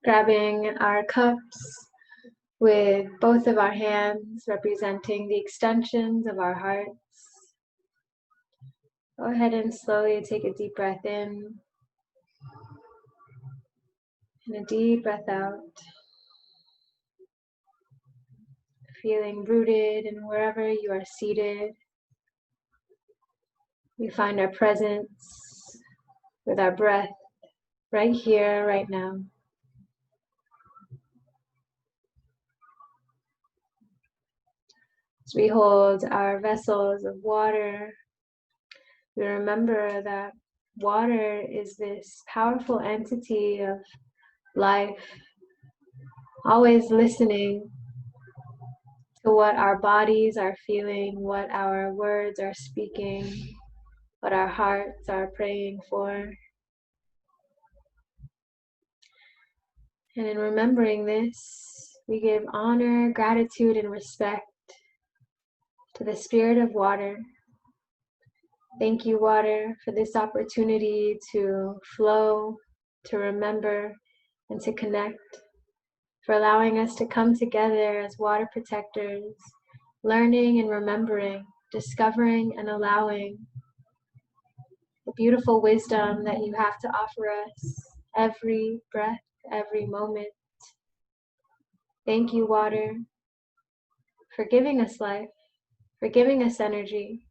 Grabbing our cups with both of our hands representing the extensions of our hearts. Go ahead and slowly take a deep breath in and a deep breath out. Feeling rooted in wherever you are seated. We find our presence with our breath right here, right now. As we hold our vessels of water, we remember that water is this powerful entity of life, always listening to what our bodies are feeling, what our words are speaking, what our hearts are praying for. And in remembering this, we give honor, gratitude, and respect to the spirit of water. Thank you, water, for this opportunity to flow, to remember, and to connect, for allowing us to come together as water protectors, learning and remembering, discovering and allowing the beautiful wisdom that you have to offer us every breath, every moment. Thank you, water, for giving us life, for giving us energy,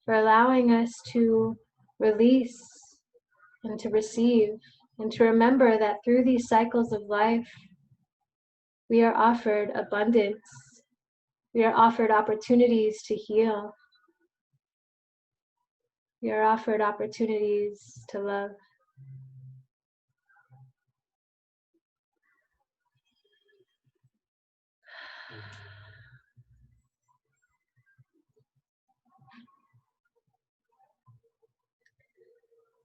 for allowing us to release and to receive, and to remember that through these cycles of life, we are offered abundance. We are offered opportunities to heal. We are offered opportunities to love.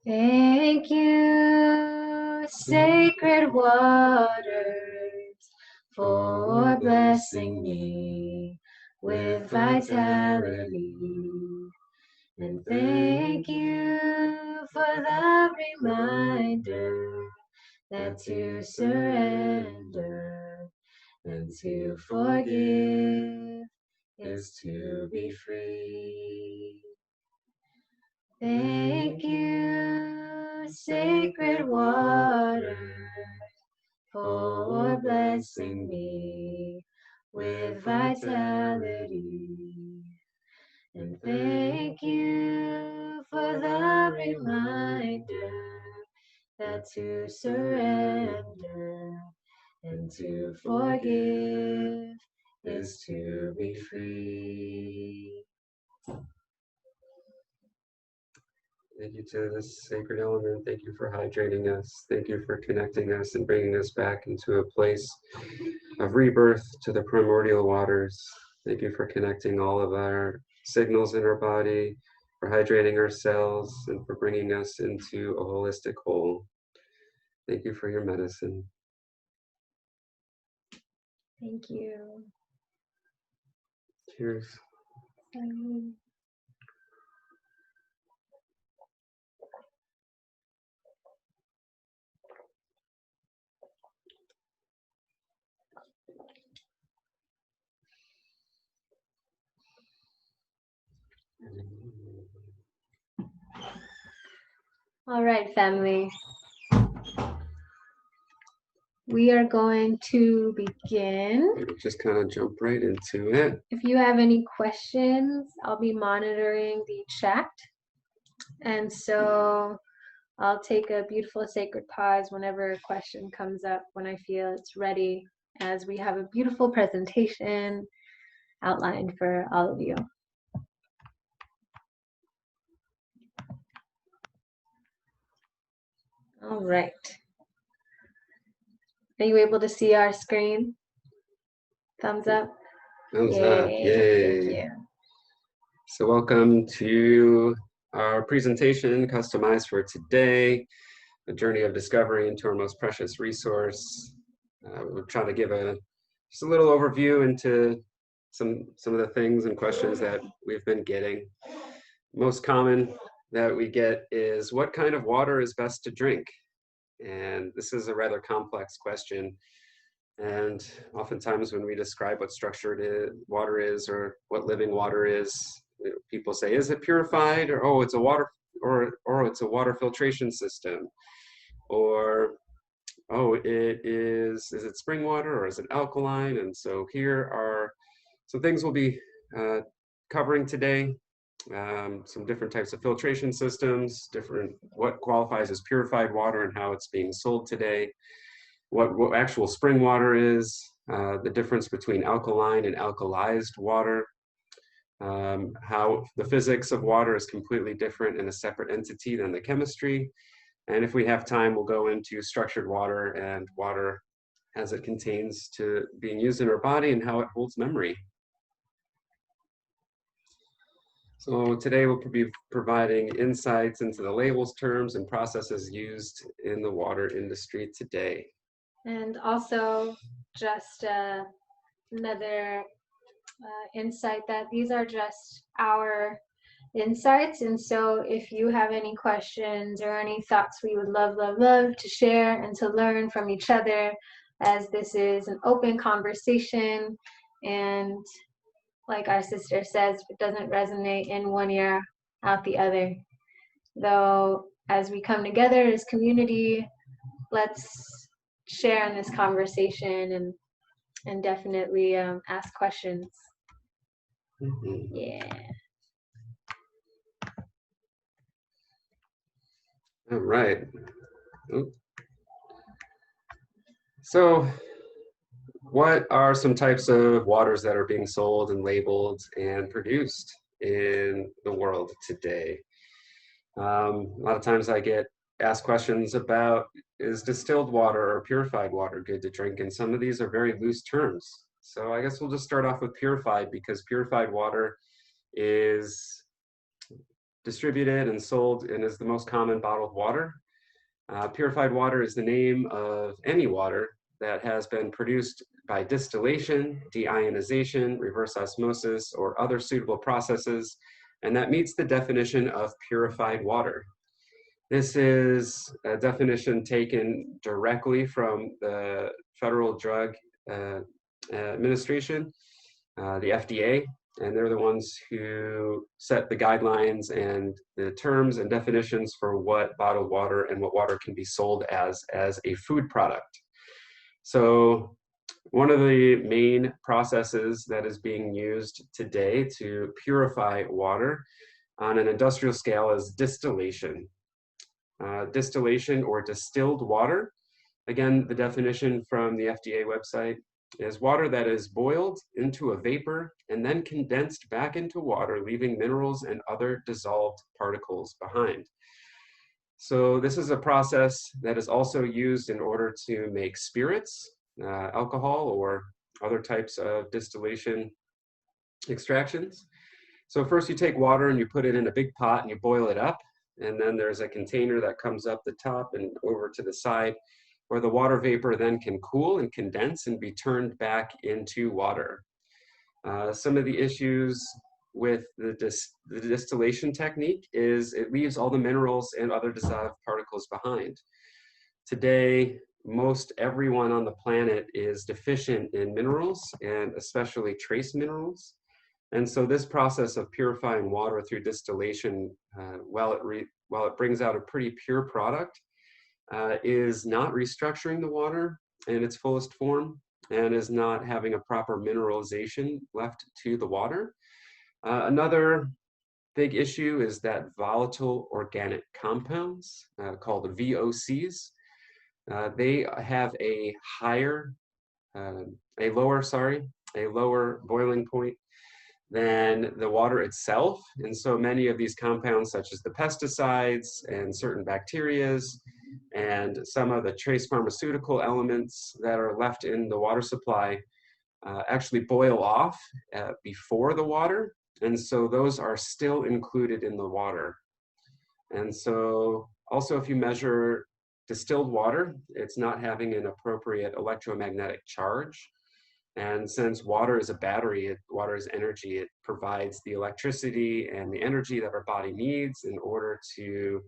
Thank you, sacred waters, for blessing me with vitality. And thank you for the reminder that to surrender and to forgive is to be free. Thank you, sacred water, for blessing me with vitality. And thank you for the reminder that to surrender and to forgive is to be free. Thank you to this sacred element. Thank you for hydrating us. Thank you for connecting us and bringing us back into a place of rebirth to the primordial waters. Thank you for connecting all of our signals in our body, for hydrating our cells, and for bringing us into a holistic whole. Thank you for your medicine. Thank you. Cheers. All right, family. We are going to begin. We'll just kind of jump right into it. If you have any questions, I'll be monitoring the chat. And so I'll take a beautiful sacred pause whenever a question comes up, when I feel it's ready, as we have a beautiful presentation outlined for all of you. All right. Are you able to see our screen? Thumbs up? Thumbs up, yay. Thank you. So welcome to our presentation, customized for today, a journey of discovery into our most precious resource, we're trying to give just a little overview into some of the things and questions that we've been getting. Most common that we get is, what kind of water is best to drink? And this is a rather complex question. And oftentimes when we describe what structured water is, or what living water is, people say, is it purified? Or, oh, it's a water, or it's a water filtration system. Or, oh, is it spring water, or is it alkaline? And so here are some things we'll be covering today. Some different types of filtration systems, what qualifies as purified water and how it's being sold today, what actual spring water is, the difference between alkaline and alkalized water, how the physics of water is completely different and a separate entity than the chemistry. And if we have time, we'll go into structured water and water as it contains to being used in our body and how it holds memory. So today we'll be providing insights into the labels, terms, and processes used in the water industry today. And also just another insight that these are just our insights. And so if you have any questions or any thoughts, we would love to share and to learn from each other, as this is an open conversation. And like our sister says, it doesn't resonate in one ear, out the other. Though as we come together as community, let's share in this conversation and definitely ask questions. Mm-hmm. Yeah. All right. So what are some types of waters that are being sold and labeled and produced in the world today? A lot of times I get asked questions about, is distilled water or purified water good to drink? And some of these are very loose terms. So I guess we'll just start off with purified, because purified water is distributed and sold and is the most common bottled water. Purified water is the name of any water that has been produced by distillation, deionization, reverse osmosis, or other suitable processes, and that meets the definition of purified water. This is a definition taken directly from the Federal Drug Administration, the FDA, and they're the ones who set the guidelines and the terms and definitions for what bottled water and what water can be sold as a food product. So one of the main processes that is being used today to purify water on an industrial scale is distillation. Distillation, or distilled water, again, the definition from the FDA website, is water that is boiled into a vapor and then condensed back into water, leaving minerals and other dissolved particles behind. So this is a process that is also used in order to make spirits, alcohol, or other types of distillation extractions. So first you take water and you put it in a big pot and you boil it up. And then there's a container that comes up the top and over to the side, where the water vapor then can cool and condense and be turned back into water. Some of the issues with the distillation technique is it leaves all the minerals and other dissolved particles behind. Today, most everyone on the planet is deficient in minerals, and especially trace minerals. And so this process of purifying water through distillation, while it brings out a pretty pure product, is not restructuring the water in its fullest form, and is not having a proper mineralization left to the water. Another big issue is that volatile organic compounds, called VOCs, they have a lower boiling point than the water itself. And so many of these compounds, such as the pesticides and certain bacterias and some of the trace pharmaceutical elements that are left in the water supply, actually boil off before the water. And so those are still included in the water. And so also, if you measure distilled water, it's not having an appropriate electromagnetic charge. And since water is a battery, water is energy, it provides the electricity and the energy that our body needs in order to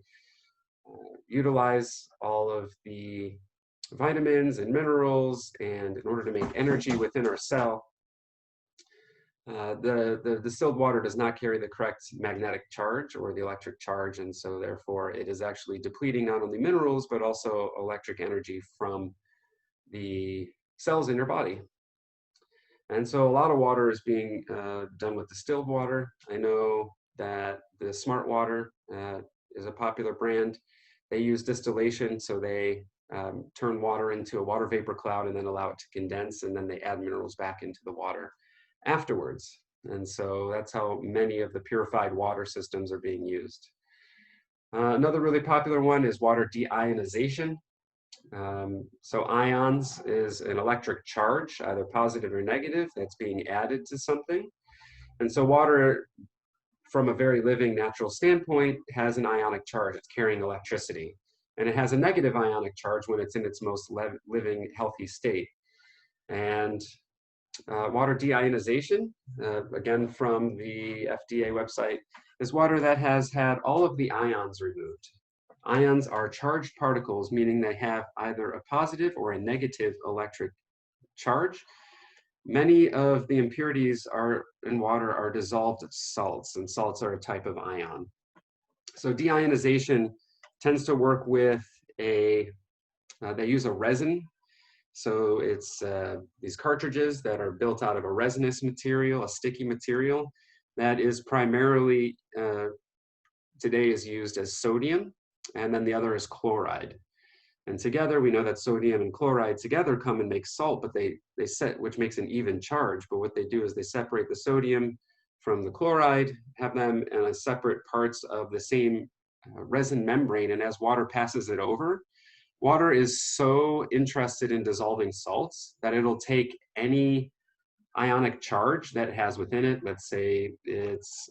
utilize all of the vitamins and minerals, and in order to make energy within our cell. The distilled water does not carry the correct magnetic charge or the electric charge, and so therefore it is actually depleting not only minerals but also electric energy from the cells in your body. And so a lot of water is being done with distilled water. I know that the Smart Water is a popular brand. They use distillation, so they turn water into a water vapor cloud and then allow it to condense, and then they add minerals back into the water afterwards. And so that's how many of the purified water systems are being used. Another really popular one is water deionization. So ions is an electric charge, either positive or negative, that's being added to something. And so water, from a very living natural standpoint, has an ionic charge. It's carrying electricity. And it has a negative ionic charge when it's in its most living, healthy state. And water deionization, again from the FDA website, is water that has had all of the ions removed. Ions are charged particles, meaning they have either a positive or a negative electric charge. Many of the impurities in water are dissolved salts, and salts are a type of ion. So deionization tends to work with they use a resin. So it's these cartridges that are built out of a resinous material, a sticky material, that is primarily, today is used as sodium, and then the other is chloride. And together, we know that sodium and chloride together come and make salt, but which makes an even charge. But what they do is they separate the sodium from the chloride, have them in separate parts of the same resin membrane, and as water passes it over, water is so interested in dissolving salts that it'll take any ionic charge that it has within it. Let's say it's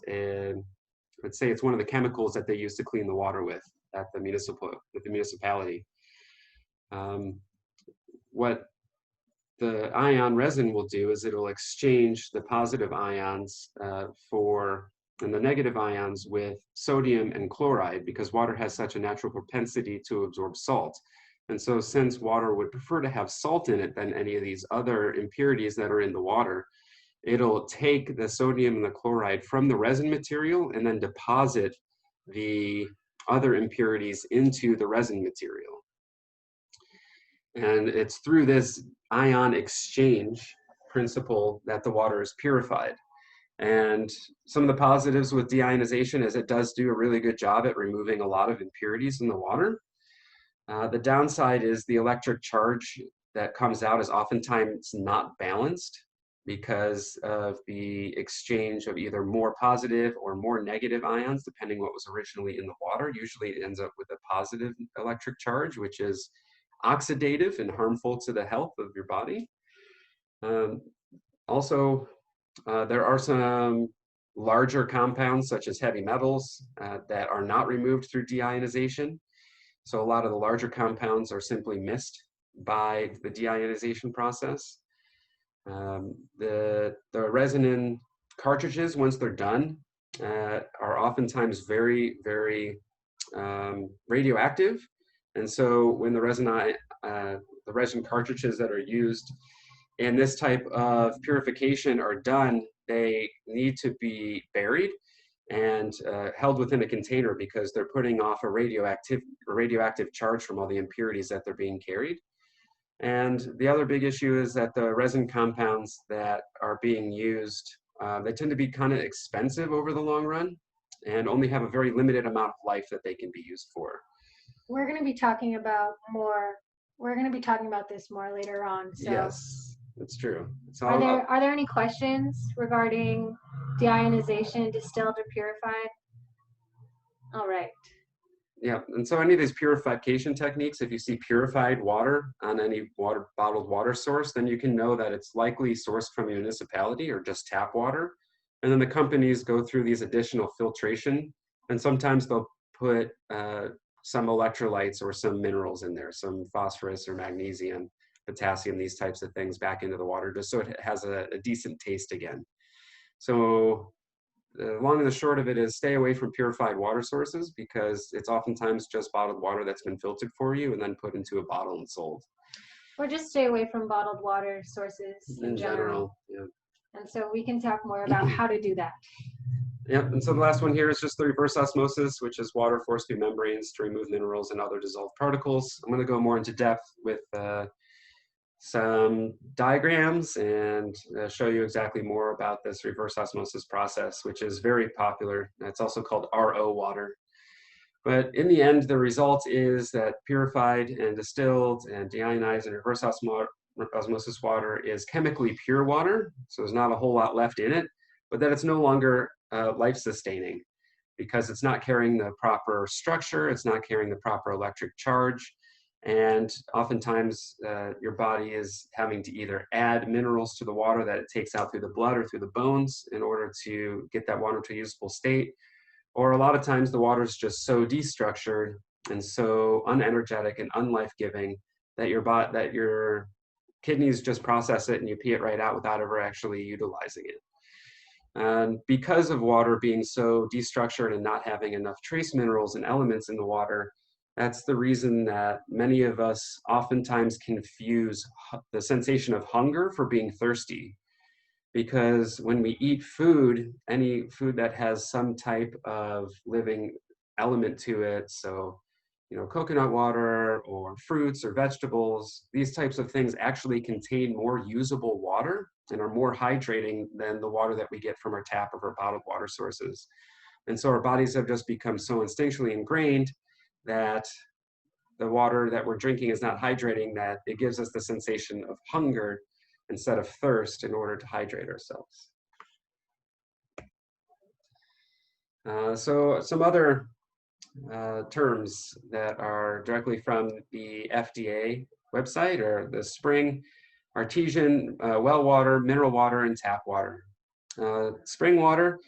one of the chemicals that they use to clean the water with at the municipality. What the ion resin will do is it'll exchange the positive ions and the negative ions with sodium and chloride, because water has such a natural propensity to absorb salt. And so since water would prefer to have salt in it than any of these other impurities that are in the water, it'll take the sodium and the chloride from the resin material and then deposit the other impurities into the resin material. And it's through this ion exchange principle that the water is purified. And some of the positives with deionization is it does do a really good job at removing a lot of impurities in the water. The downside is the electric charge that comes out is oftentimes not balanced because of the exchange of either more positive or more negative ions, depending what was originally in the water. Usually it ends up with a positive electric charge, which is oxidative and harmful to the health of your body. Also, there are some larger compounds such as heavy metals that are not removed through deionization. So a lot of the larger compounds are simply missed by the deionization process. The resin cartridges, once they're done, are oftentimes very, very radioactive. And so when the resin cartridges that are used in this type of purification are done, they need to be buried and held within a container, because they're putting off a radioactive charge from all the impurities that they're being carried. And the other big issue is that the resin compounds that are being used, they tend to be kind of expensive over the long run and only have a very limited amount of life that they can be used for. We're going to be talking about this more later on. So yes, that's true. So are there any questions regarding deionization, distilled or purified? All right. Yeah, and so any of these purification techniques, if you see purified water on any bottled water source, then you can know that it's likely sourced from a municipality or just tap water. And then the companies go through these additional filtration, and sometimes they'll put some electrolytes or some minerals in there, some phosphorus or magnesium, potassium, these types of things back into the water, just so it has a decent taste again. So the long and the short of it is stay away from purified water sources, because it's oftentimes just bottled water that's been filtered for you and then put into a bottle and sold. Or just stay away from bottled water sources in general. Yeah. And so we can talk more about how to do that. Yep, and so the last one here is just the reverse osmosis, which is water forced through membranes to remove minerals and other dissolved particles. I'm going to go more into depth with some diagrams and show you exactly more about this reverse osmosis process, which is very popular. It's also called RO water. But in the end, the result is that purified and distilled and deionized and reverse osmosis water is chemically pure water, so there's not a whole lot left in it, but that it's no longer life-sustaining, because it's not carrying the proper structure, it's not carrying the proper electric charge, and oftentimes your body is having to either add minerals to the water that it takes out through the blood or through the bones in order to get that water to a usable state, or a lot of times the water is just so destructured and so unenergetic and unlife-giving that your kidneys just process it and you pee it right out without ever actually utilizing it. And because of water being so destructured and not having enough trace minerals and elements in the water, that's the reason that many of us oftentimes confuse the sensation of hunger for being thirsty. Because when we eat food, any food that has some type of living element to it, so coconut water or fruits or vegetables, these types of things actually contain more usable water and are more hydrating than the water that we get from our tap or our bottled water sources. And so our bodies have just become so instinctually ingrained that the water that we're drinking is not hydrating, that it gives us the sensation of hunger instead of thirst in order to hydrate ourselves. So some other terms that are directly from the FDA website are the spring, artesian, well water, mineral water, and tap water. Spring water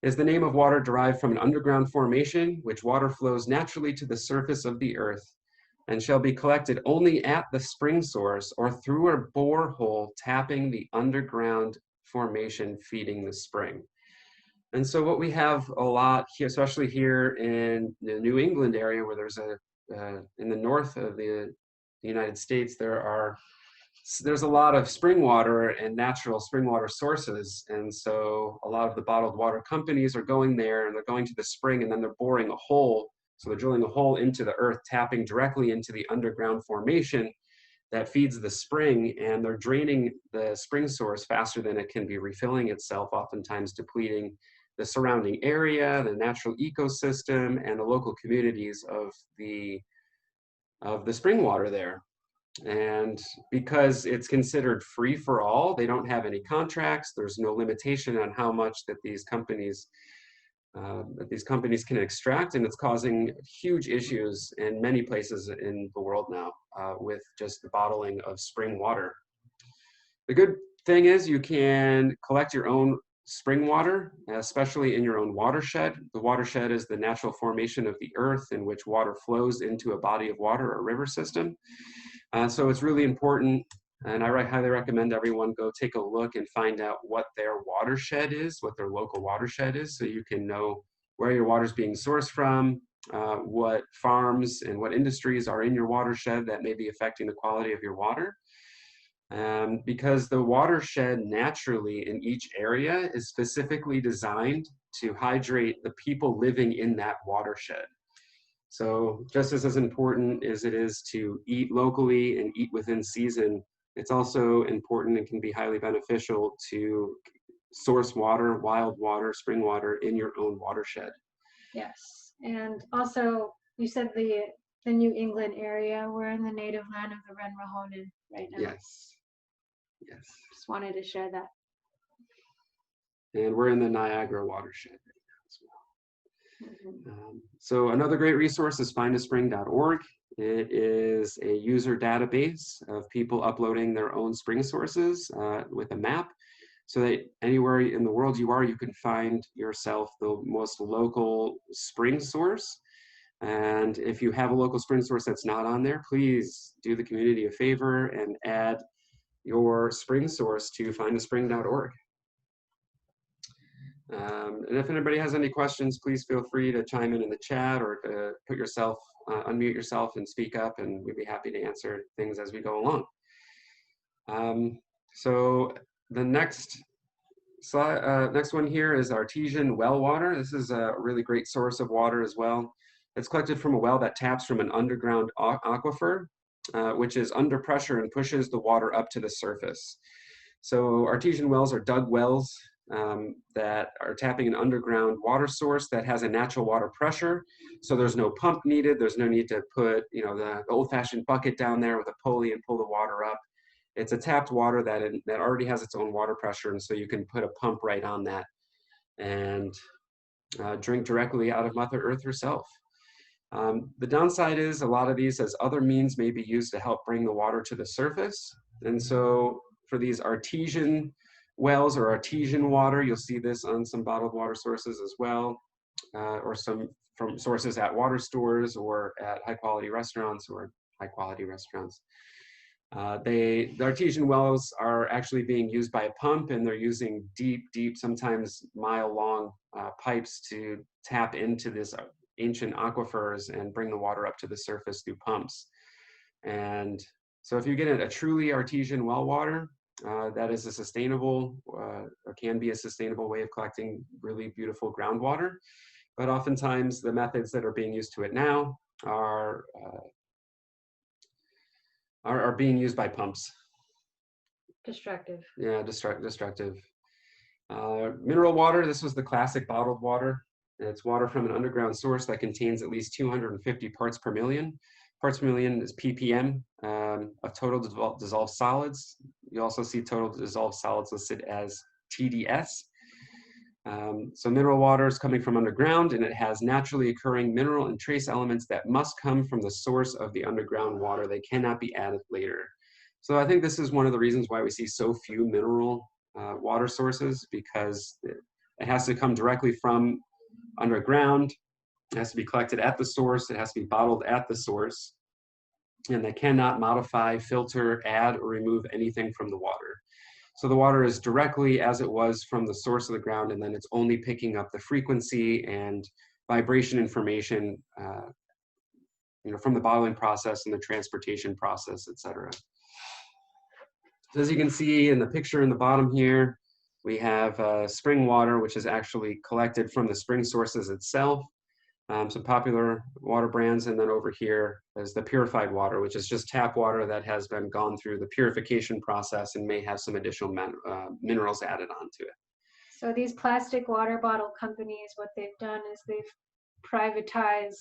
is the name of water derived from an underground formation, which water flows naturally to the surface of the earth and shall be collected only at the spring source or through a borehole tapping the underground formation feeding the spring. And so what we have a lot here, especially here in the New England area, where there's in the north of the United States, there's a lot of spring water and natural spring water sources. And so a lot of the bottled water companies are going there and they're going to the spring and then they're boring a hole. So they're drilling a hole into the earth, tapping directly into the underground formation that feeds the spring, and they're draining the spring source faster than it can be refilling itself, oftentimes depleting the surrounding area, the natural ecosystem, and the local communities of the spring water there. And because it's considered free for all, they don't have any contracts, there's no limitation on how much that these companies can extract, and it's causing huge issues in many places in the world now with just the bottling of spring water. The good thing is you can collect your own spring water, especially in your own watershed. The watershed is the natural formation of the earth in which water flows into a body of water or river system. So it's really important, and I highly recommend everyone go take a look and find out what their watershed is, what their local watershed is, so you can know where your water is being sourced from, what farms and what industries are in your watershed that may be affecting the quality of your water. Because the watershed naturally in each area is specifically designed to hydrate the people living in that watershed. So just as important as it is to eat locally and eat within season, it's also important and can be highly beneficial to source water, wild water, spring water in your own watershed. Yes, and also you said the New England area, we're in the native land of the Ren Rahonen right now. Yes, yes. Just wanted to share that. And we're in the Niagara watershed right now as well. So another great resource is findaspring.org. It is a user database of people uploading their own spring sources with a map, so that anywhere in the world you are, you can find yourself the most local spring source. And if you have a local spring source that's not on there, please do the community a favor and add your spring source to findaspring.org. And if anybody has any questions, please feel free to chime in the chat or to unmute yourself and speak up, and we'd be happy to answer things as we go along. So the next slide, next one here is artesian well water. This is a really great source of water as well. It's collected from a well that taps from an underground aquifer, which is under pressure and pushes the water up to the surface. So artesian wells are dug wells that are tapping an underground water source that has a natural water pressure. So there's no pump needed. There's no need to put, the old-fashioned bucket down there with a pulley and pull the water up. It's a tapped water that already has its own water pressure, and so you can put a pump right on that and drink directly out of Mother Earth herself. The downside is a lot of these as other means may be used to help bring the water to the surface. And so for these artesian wells or artesian water, you'll see this on some bottled water sources as well, or some from sources at water stores or at high-quality restaurants. The artesian wells are actually being used by a pump, and they're using deep, sometimes mile-long pipes to tap into this ancient aquifers and bring the water up to the surface through pumps. And so if you get a truly artesian well water, that is a sustainable, or can be a sustainable way of collecting really beautiful groundwater. But oftentimes the methods that are being used to it now are being used by pumps. Destructive. Yeah, destructive. Mineral water, this was the classic bottled water. It's water from an underground source that contains at least 250 parts per million. Parts per million is ppm of total dissolved solids. You also see total dissolved solids listed as TDS. So mineral water is coming from underground, and it has naturally occurring mineral and trace elements that must come from the source of the underground water. They cannot be added later. So I think this is one of the reasons why we see so few mineral water sources, because it has to come directly from underground. It has to be collected at the source. It has to be bottled at the source. And they cannot modify, filter, add, or remove anything from the water. So the water is directly as it was from the source of the ground, and then it's only picking up the frequency and vibration information from the bottling process and the transportation process, etc. So as you can see in the picture in the bottom here, we have spring water, which is actually collected from the spring sources itself. Some popular water brands, and then over here is the purified water, which is just tap water that has been gone through the purification process and may have some additional minerals added onto it. So these plastic water bottle companies, what they've done is they've privatized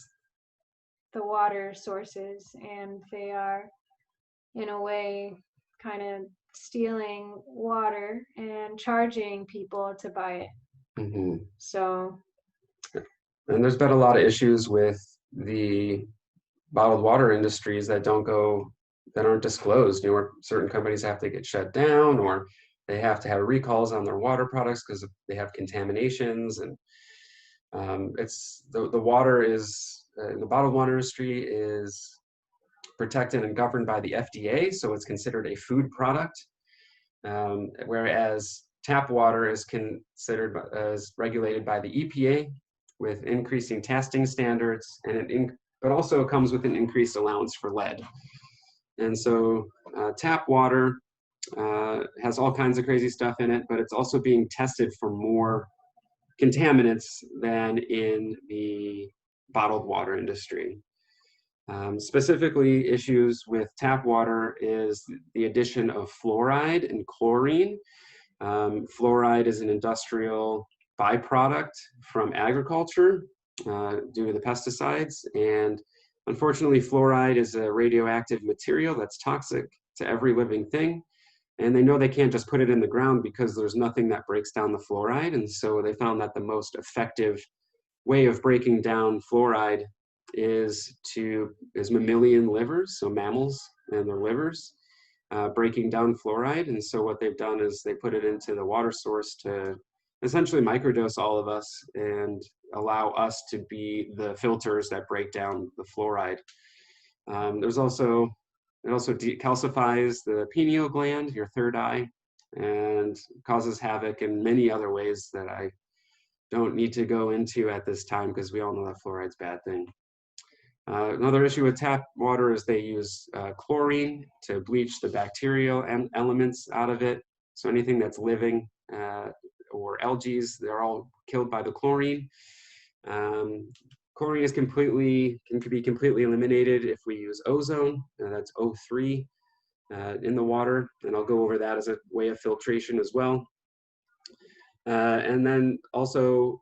the water sources, and they are, in a way, kind of stealing water and charging people to buy it. Mm-hmm. So. And there's been a lot of issues with the bottled water industries that aren't disclosed. Certain companies have to get shut down, or they have to have recalls on their water products because they have contaminations. And it's the water is the bottled water industry is protected and governed by the FDA, so it's considered a food product, whereas tap water is considered as regulated by the EPA, with increasing testing standards, and but also comes with an increased allowance for lead. And so tap water has all kinds of crazy stuff in it, but it's also being tested for more contaminants than in the bottled water industry. Specifically, issues with tap water is the addition of fluoride and chlorine. Fluoride is an industrial byproduct from agriculture due to the pesticides, and unfortunately fluoride is a radioactive material that's toxic to every living thing, and they know they can't just put it in the ground because there's nothing that breaks down the fluoride. And so they found that the most effective way of breaking down fluoride is mammalian livers, so mammals and their livers, breaking down fluoride. And so what they've done is they put it into the water source to essentially microdose all of us and allow us to be the filters that break down the fluoride. It also decalcifies the pineal gland, your third eye, and causes havoc in many other ways that I don't need to go into at this time, because we all know that fluoride's a bad thing. Another issue with tap water is they use chlorine to bleach the bacterial elements out of it. So anything that's living or algae, they're all killed by the chlorine. Chlorine can be completely eliminated if we use ozone, that's O3 in the water, and I'll go over that as a way of filtration as well. And then also,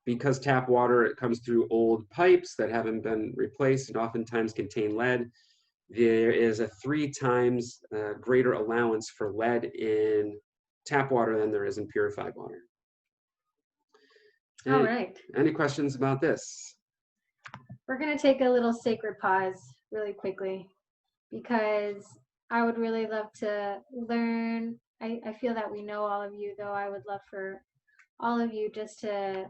because tap water, it comes through old pipes that haven't been replaced and oftentimes contain lead, there is a 3 times greater allowance for lead in tap water than there is in purified water. All right. Any questions about this? We're going to take a little sacred pause really quickly, because I would really love to learn. I feel that we know all of you, though I would love for all of you just to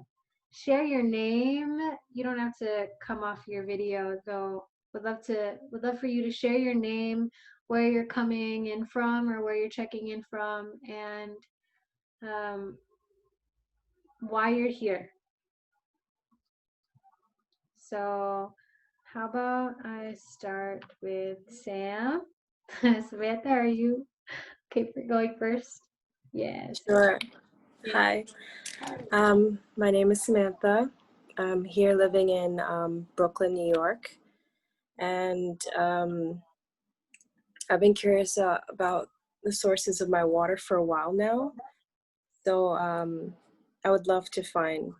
share your name. You don't have to come off your video, though. Would love for you to share your name, where you're coming in from or where you're checking in from, and why you're here. So how about I start with Sam? Samantha, are you okay for going first? Yes. Sure. Hi. My name is Samantha. I'm here living in Brooklyn, New York. And I've been curious about the sources of my water for a while now. So I would love to find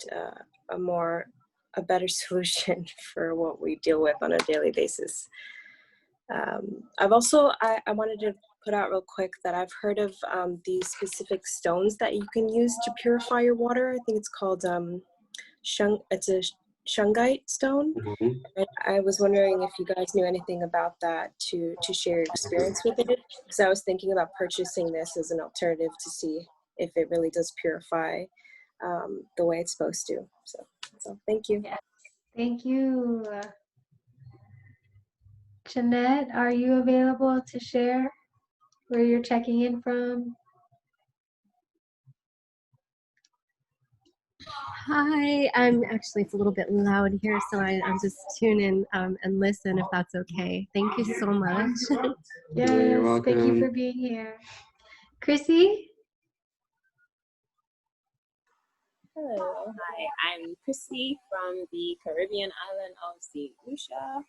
a better solution for what we deal with on a daily basis. I wanted to put out real quick that I've heard of these specific stones that you can use to purify your water. I think it's called it's a shungite stone. Mm-hmm. And I was wondering if you guys knew anything about that to share your experience with it, because I was thinking about purchasing this as an alternative to see if it really does purify the way it's supposed to. So thank you. Yes. Thank you. Jeanette, are you available to share where you're checking in from? Hi, it's a little bit loud here, so I'll just tune in and listen if that's okay. Thank you so much. Yes, you're welcome. thank you for being here. Chrissy? Hello, hi, I'm Chrissy from the Caribbean island of St. Lucia,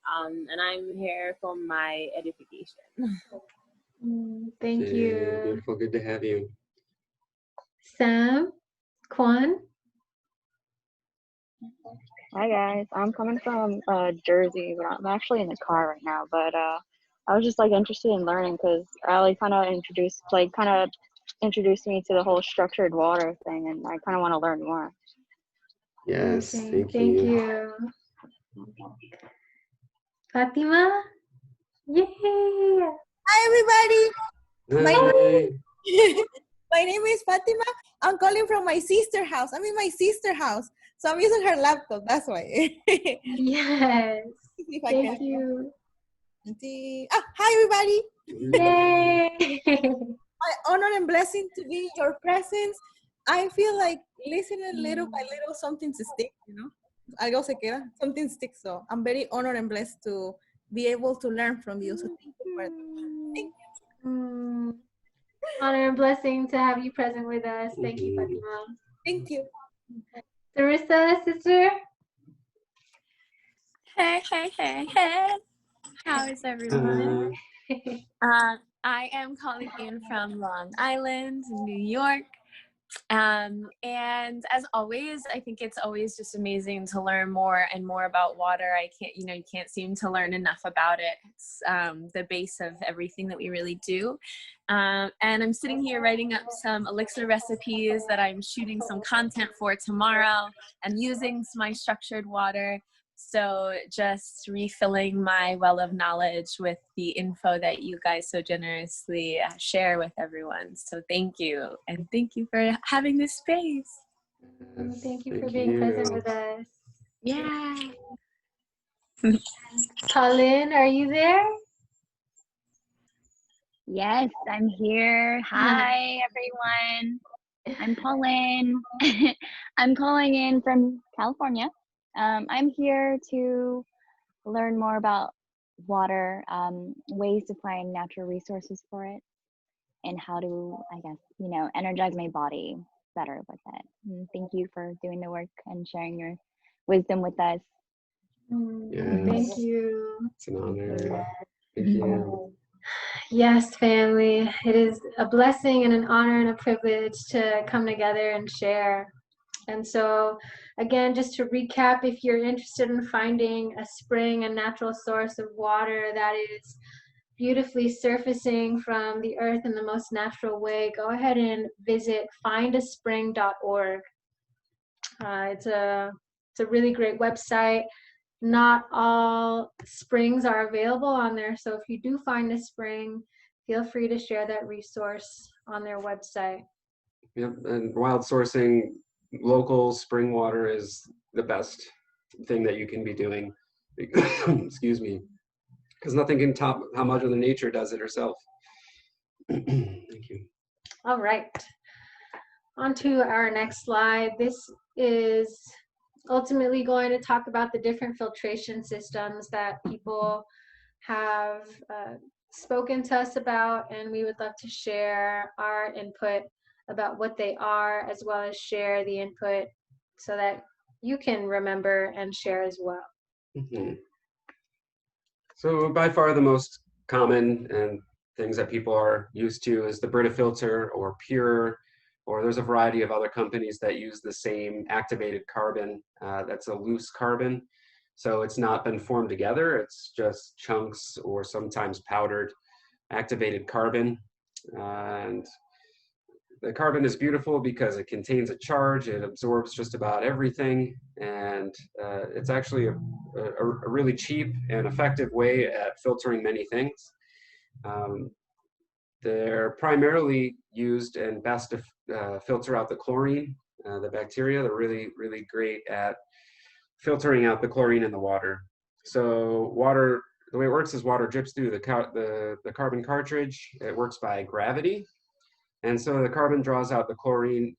and I'm here for my edification. Thank you. Beautiful, good to have you. Sam? Kwan? Hi guys, I'm coming from Jersey, but I'm actually in the car right now. But I was just interested in learning, because Ali kind of introduced me to the whole structured water thing, and I kind of want to learn more. Yes, thank you. Fatima? Yay! Hi everybody. Hi. My name is Fatima. I'm calling from my sister's house. I'm in my sister's house, so I'm using her laptop. That's why. Yes. Thank you. Hi everybody. Yay! My honor and blessing to be in your presence. I feel like listening little by little, something to stick, Algo se queda, something sticks. So I'm very honored and blessed to be able to learn from you. So thank you for that. Thank you. Honor and blessing to have you present with us. Thank you, Fatima. Thank you. Sarissa, sister? Hey. How is everyone? I am calling in from Long Island, New York. And as always, I think it's always just amazing to learn more and more about water. You can't seem to learn enough about it. It's the base of everything that we really do. And I'm sitting here writing up some elixir recipes that I'm shooting some content for tomorrow and using my structured water. So just refilling my well of knowledge with the info that you guys so generously share with everyone. So thank you. And thank you for having this space. Thank you for Thank being present you. with us. Yeah. Colin, are you there? Yes, I'm here. Hi, everyone. I'm Pauline. I'm calling in from California. I'm here to learn more about water, ways to find natural resources for it, and how to, I guess, energize my body better with it. And thank you for doing the work and sharing your wisdom with us. Thank Yes, you. it's an honor. Thank you. Yes, family. It is a blessing and an honor and a privilege to come together and share. And so, again, just to recap, if you're interested in finding a spring, a natural source of water that is beautifully surfacing from the earth in the most natural way, go ahead and visit findaspring.org. It's a really great website. Not all springs are available on there, so if you do find a spring, feel free to share that resource on their website. Yep, and wild sourcing local spring water is the best thing that you can be doing. Excuse me, because nothing can top how Mother Nature does it herself. Thank you. All right, on to our next slide. This is ultimately going to talk about the different filtration systems that people have spoken to us about, and we would love to share our input about what they are, as well as share the input so that you can remember and share as well. Mm-hmm. So by far the most common and things that people are used to is the Brita filter or Pure, or there's a variety of other companies that use the same activated carbon. That's a loose carbon. So it's not been formed together. It's just chunks or sometimes powdered activated carbon. And the carbon is beautiful because it contains a charge. It absorbs just about everything. And it's actually a really cheap and effective way at filtering many things. They're primarily used and best to filter out the chlorine, the bacteria. They're really, really great at filtering out the chlorine in the water. So water, the way it works is water drips through the carbon cartridge. It works by gravity. And so the carbon draws out the chlorine,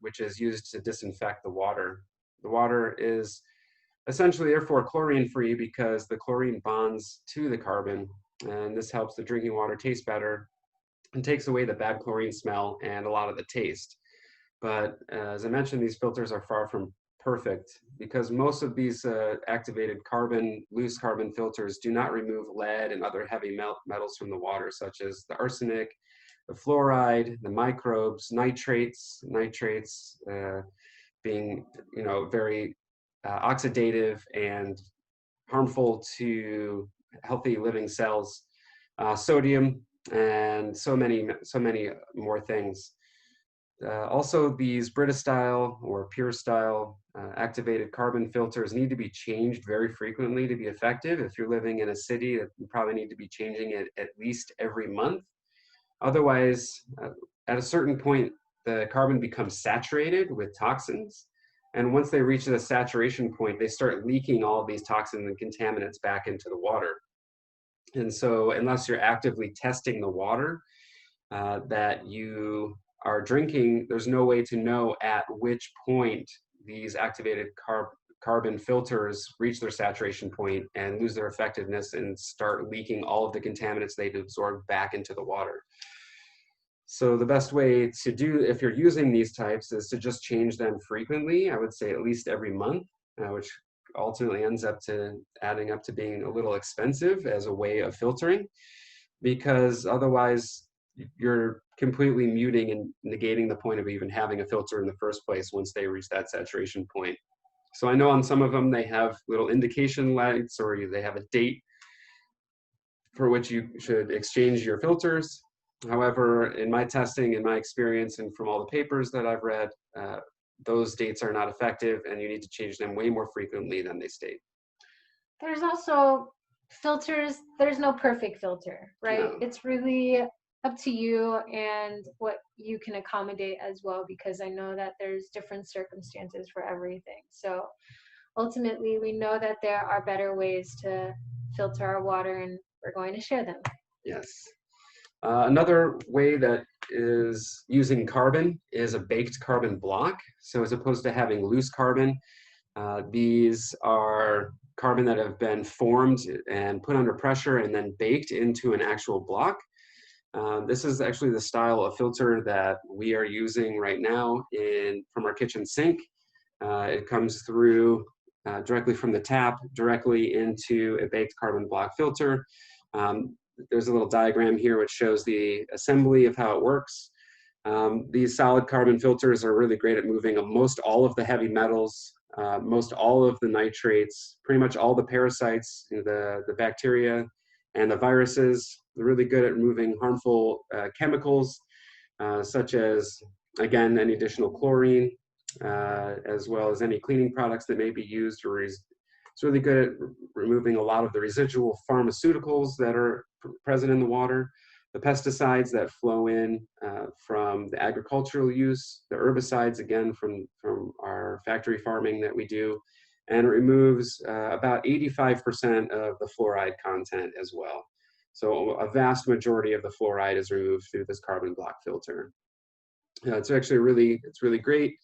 which is used to disinfect the water. The water is essentially therefore chlorine-free because the chlorine bonds to the carbon, and this helps the drinking water taste better and takes away the bad chlorine smell and a lot of the taste. But as I mentioned, these filters are far from perfect because most of these activated carbon, loose carbon filters do not remove lead and other heavy metals from the water, such as the arsenic, the fluoride, the microbes, nitrates being, very oxidative and harmful to healthy living cells, sodium, and so many more things. Also, these Brita style or Pure style activated carbon filters need to be changed very frequently to be effective. If you're living in a city, you probably need to be changing it at least every month. Otherwise, at a certain point, the carbon becomes saturated with toxins. And once they reach the saturation point, they start leaking all of these toxins and contaminants back into the water. And so unless you're actively testing the water that you are drinking, there's no way to know at which point these activated carbon filters reach their saturation point and lose their effectiveness and start leaking all of the contaminants they've absorbed back into the water. So the best way to do, if you're using these types, is to just change them frequently. I would say at least every month, which ultimately ends up adding up to being a little expensive as a way of filtering, because otherwise you're completely muting and negating the point of even having a filter in the first place once they reach that saturation point. So I know on some of them they have little indication lights, or they have a date for which you should exchange your filters. However, in my testing, in my experience, and from all the papers that I've read, those dates are not effective, and you need to change them way more frequently than they state. There's also filters, there's no perfect filter, right? No. It's really up to you and what you can accommodate as well, because I know that there's different circumstances for everything. So ultimately, we know that there are better ways to filter our water, and we're going to share them. Yes. Another way that is using carbon is a baked carbon block. So as opposed to having loose carbon, these are carbon that have been formed and put under pressure and then baked into an actual block. This is actually the style of filter that we are using right now from our kitchen sink. It comes through directly from the tap, directly into a baked carbon block filter. There's a little diagram here which shows the assembly of how it works. These solid carbon filters are really great at moving most all of the heavy metals, most all of the nitrates, pretty much all the parasites, the bacteria and the viruses. They're really good at removing harmful chemicals, such as, again, any additional chlorine, as well as any cleaning products that may be used. It's really good at removing a lot of the residual pharmaceuticals that are present in the water, the pesticides that flow in from the agricultural use, the herbicides, again, from our factory farming that we do, and it removes about 85% of the fluoride content as well. So a vast majority of the fluoride is removed through this carbon block filter. It's actually really great.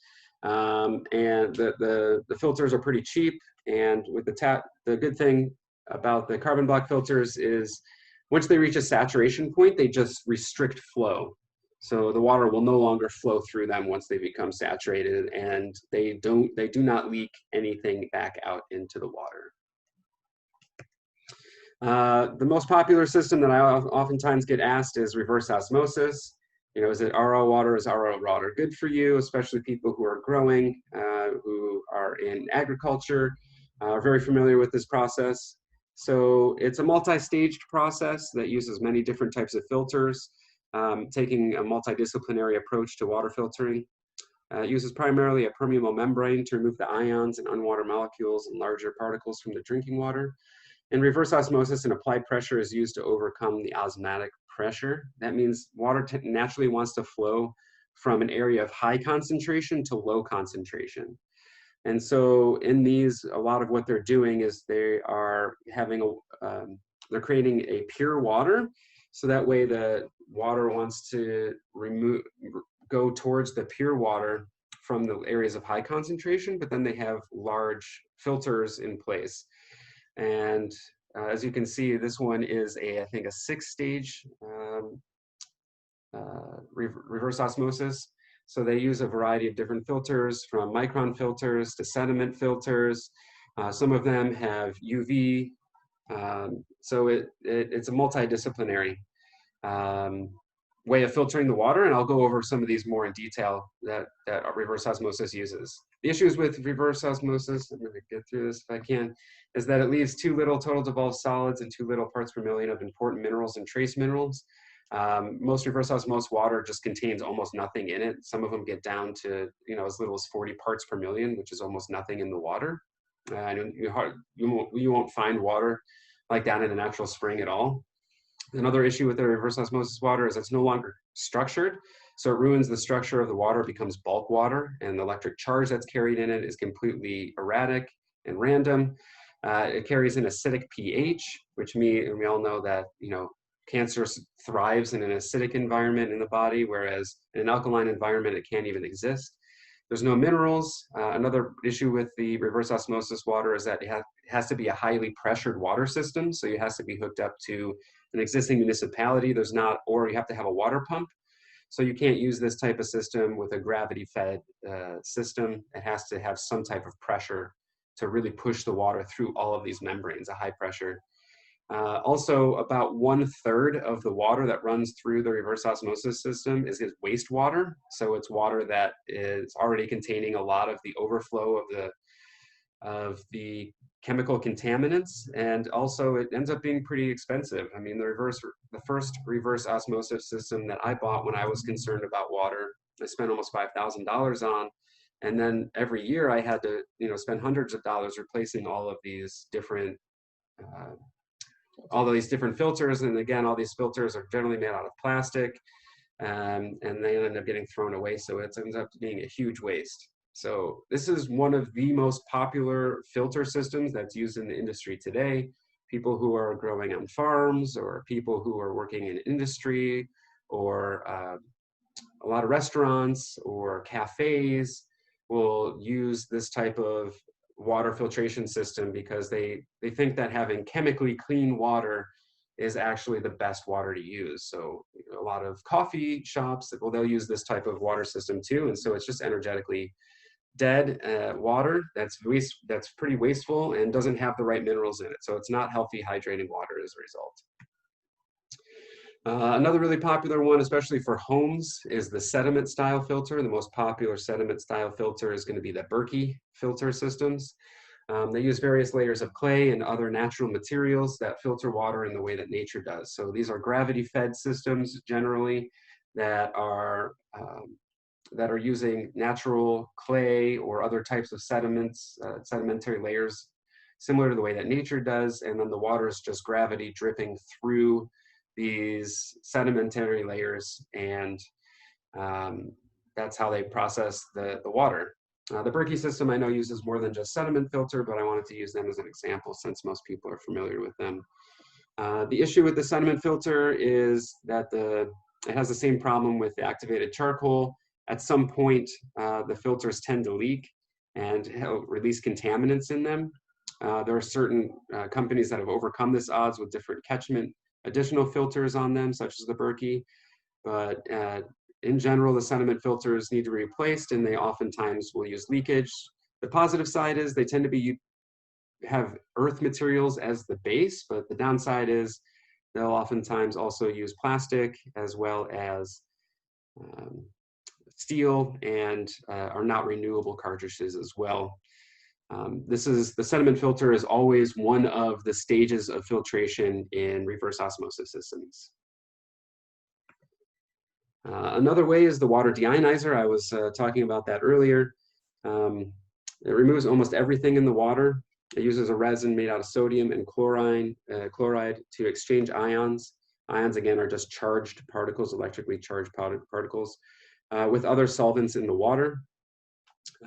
And the filters are pretty cheap. And with the good thing about the carbon block filters is once they reach a saturation point, they just restrict flow. So the water will no longer flow through them once they become saturated, and they do not leak anything back out into the water. The most popular system that I oftentimes get asked is reverse osmosis. Is it RO water? Is RO water good for you? Especially people who are growing, who are in agriculture, are very familiar with this process. So it's a multi-staged process that uses many different types of filters, taking a multidisciplinary approach to water filtering. It uses primarily a permeable membrane to remove the ions and unwanted molecules and larger particles from the drinking water. And reverse osmosis and applied pressure is used to overcome the osmotic pressure. That means water naturally wants to flow from an area of high concentration to low concentration. And so in these, a lot of what they're doing is they are having they're creating a pure water. So that way the water wants to go towards the pure water from the areas of high concentration, but then they have large filters in place. And as you can see, this one is I think a 6-stage reverse osmosis. So they use a variety of different filters, from micron filters to sediment filters. Some of them have UV. So it's a multidisciplinary way of filtering the water, and I'll go over some of these more in detail that reverse osmosis uses. The issues with reverse osmosis, I'm going to get through this if I can, is that it leaves too little total dissolved solids and too little parts per million of important minerals and trace minerals. Most reverse osmosis water just contains almost nothing in it. Some of them get down to as little as 40 parts per million, which is almost nothing in the water. You won't find water like down in a natural spring at all. Another issue with the reverse osmosis water is it's no longer structured. So it ruins the structure of the water, becomes bulk water, and the electric charge that's carried in it is completely erratic and random. It carries an acidic pH, which we all know that, cancer thrives in an acidic environment in the body, whereas in an alkaline environment, it can't even exist. There's no minerals. Another issue with the reverse osmosis water is that it has to be a highly pressured water system. So it has to be hooked up to an existing municipality. Or you have to have a water pump. So you can't use this type of system with a gravity-fed system. It has to have some type of pressure to really push the water through all of these membranes, a high pressure. Also, about 1/3 of the water that runs through the reverse osmosis system is wastewater. So it's water that is already containing a lot of the overflow of the chemical contaminants, and also it ends up being pretty expensive. I mean, the first reverse osmosis system that I bought when I was concerned about water, I spent almost $5,000 on, and then every year I had to spend hundreds of dollars replacing all of these different all these different filters. And again, all these filters are generally made out of plastic, and they end up getting thrown away. So it ends up being a huge waste. So this is one of the most popular filter systems that's used in the industry today. People who are growing on farms, or people who are working in industry, or a lot of restaurants or cafes will use this type of water filtration system because they think that having chemically clean water is actually the best water to use. So a lot of coffee shops, well, they'll use this type of water system too. And so it's just energetically dead water that's pretty wasteful and doesn't have the right minerals in it. So it's not healthy, hydrating water as a result. Another really popular one, especially for homes, is the sediment style filter. The most popular sediment style filter is going to be the Berkey filter systems. They use various layers of clay and other natural materials that filter water in the way that nature does. So these are gravity-fed systems generally that are using natural clay or other types of sediments, sedimentary layers, similar to the way that nature does. And then the water is just gravity dripping through these sedimentary layers, and that's how they process the water. The Berkey system I know uses more than just sediment filter, but I wanted to use them as an example since most people are familiar with them. The issue with the sediment filter is that it has the same problem with the activated charcoal. At some point, the filters tend to leak and release contaminants in them. There are certain companies that have overcome this odds with different catchment additional filters on them, such as the Berkey, but in general, the sediment filters need to be replaced, and they oftentimes will use leakage. The positive side is they tend to have earth materials as the base, but the downside is they'll oftentimes also use plastic as well as steel, and are not renewable cartridges as well. The sediment filter is always one of the stages of filtration in reverse osmosis systems. Another way is the water deionizer. I was talking about that earlier. It removes almost everything in the water. It uses a resin made out of sodium and chloride to exchange ions. Ions, again, are just charged particles, electrically charged particles, with other solvents in the water.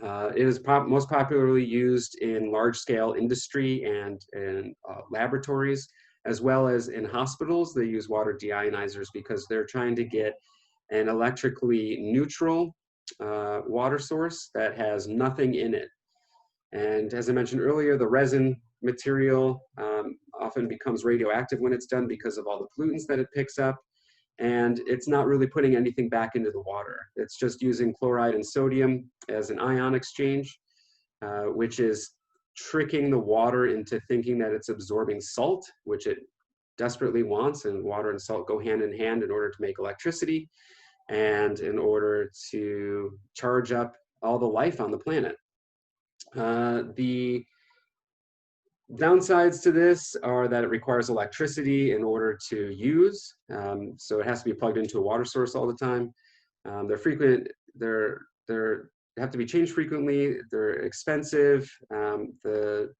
It is most popularly used in large-scale industry and in laboratories, as well as in hospitals. They use water deionizers because they're trying to get an electrically neutral water source that has nothing in it. And as I mentioned earlier, the resin material often becomes radioactive when it's done because of all the pollutants that it picks up. And it's not really putting anything back into the water. It's just using chloride and sodium as an ion exchange, which is tricking the water into thinking that it's absorbing salt, which it desperately wants, and water and salt go hand in hand in order to make electricity and in order to charge up all the life on the planet. The downsides to this are that it requires electricity in order to use. So it has to be plugged into a water source all the time. They have to be changed frequently. They're expensive. The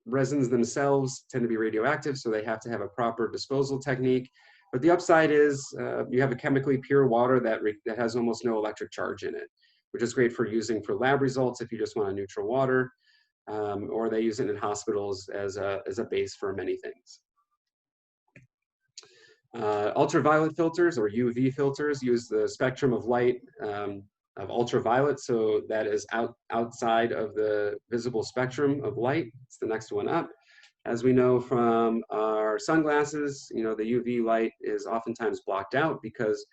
resins themselves tend to be radioactive, so they have to have a proper disposal technique. But the upside is you have a chemically pure water that has almost no electric charge in it, which is great for using for lab results if you just want a neutral water. Or they use it in hospitals as a base for many things. Ultraviolet filters, or UV filters, use the spectrum of light of ultraviolet, so that is outside of the visible spectrum of light. It's the next one up. As we know from our sunglasses, the UV light is oftentimes blocked out because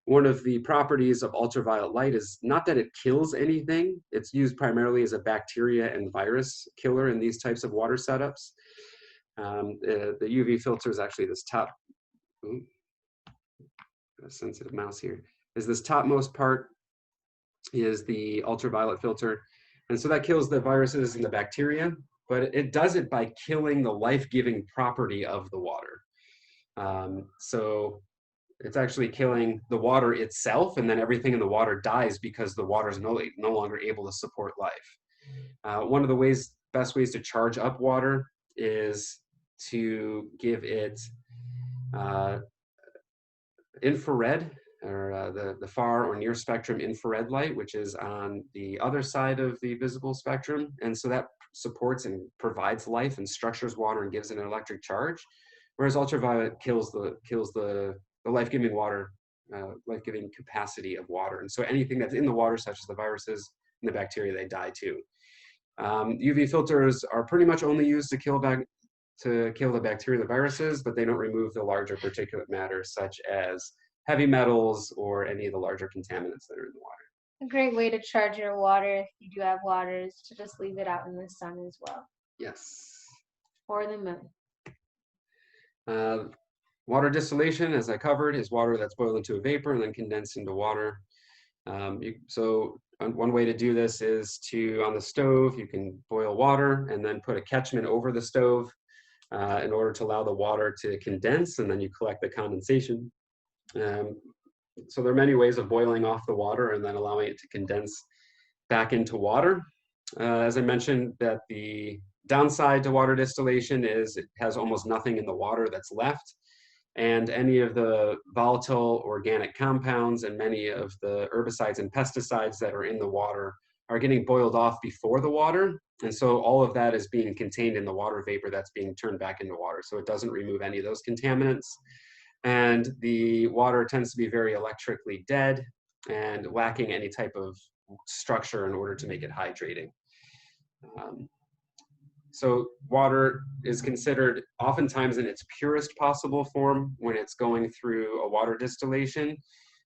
one of the properties of ultraviolet light is not that it kills anything. It's used primarily as a bacteria and virus killer in these types of water setups. The UV filter is actually this top, a sensitive mouse here, is this topmost part is the ultraviolet filter. And so that kills the viruses and the bacteria, but it does it by killing the life-giving property of the water. So it's actually killing the water itself, and then everything in the water dies because the water is no longer able to support life. One of the best ways to charge up water is to give it infrared, or the far or near spectrum infrared light, which is on the other side of the visible spectrum. And so that supports and provides life and structures water and gives it an electric charge, whereas ultraviolet kills the life-giving water, life-giving capacity of water. And so anything that's in the water, such as the viruses and the bacteria, they die too. UV filters are pretty much only used to kill the bacteria, the viruses, but they don't remove the larger particulate matter, such as heavy metals or any of the larger contaminants that are in the water. A great way to charge your water, if you do have water, is to just leave it out in the sun as well. Yes. Or the moon. Water distillation, as I covered, is water that's boiled into a vapor and then condensed into water. So one way to do this is on the stove, you can boil water and then put a catchment over the stove in order to allow the water to condense, and then you collect the condensation. So there are many ways of boiling off the water and then allowing it to condense back into water. As I mentioned, that the downside to water distillation is it has almost nothing in the water that's left. And any of the volatile organic compounds and many of the herbicides and pesticides that are in the water are getting boiled off before the water. And so all of that is being contained in the water vapor that's being turned back into water. So it doesn't remove any of those contaminants. And the water tends to be very electrically dead and lacking any type of structure in order to make it hydrating. So water is considered oftentimes in its purest possible form when it's going through a water distillation,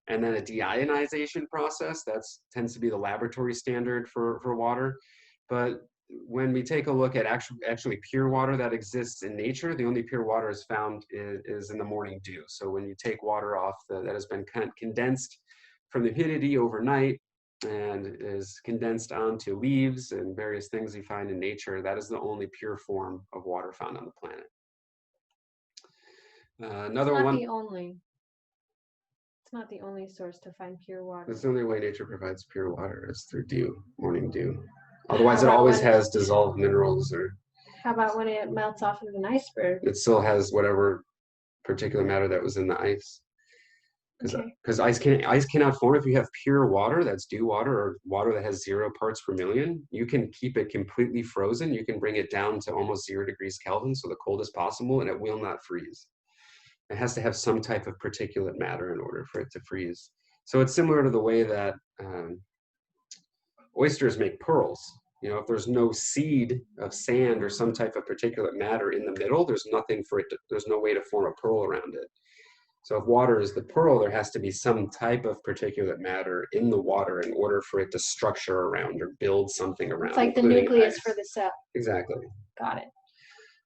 and then a deionization process. That tends to be the laboratory standard for water. But when we take a look at actually pure water that exists in nature, the only pure water is found is in the morning dew. So when you take water off that has been condensed from the humidity overnight and is condensed onto leaves and various things you find in nature, that is the only pure form of water found on the planet. Another It's not one. the only. It's not the only source to find pure water. That's the only way nature provides pure water is through dew, morning dew. Otherwise, it always has dissolved minerals. Or how about when it melts off of an iceberg? It still has whatever particulate matter that was in the ice. Because ice cannot form. If you have pure water, that's dew water or water that has 0 parts per million, you can keep it completely frozen. You can bring it down to almost 0 degrees Kelvin, so the coldest possible, and it will not freeze. It has to have some type of particulate matter in order for it to freeze. So it's similar to the way that oysters make pearls. You know, if there's no seed of sand or some type of particulate matter in the middle, there's nothing for it. There's no way to form a pearl around it. So if water is the pearl, there has to be some type of particulate matter in the water in order for it to structure around or build something around. It's like the nucleus for the cell. Exactly. Got it.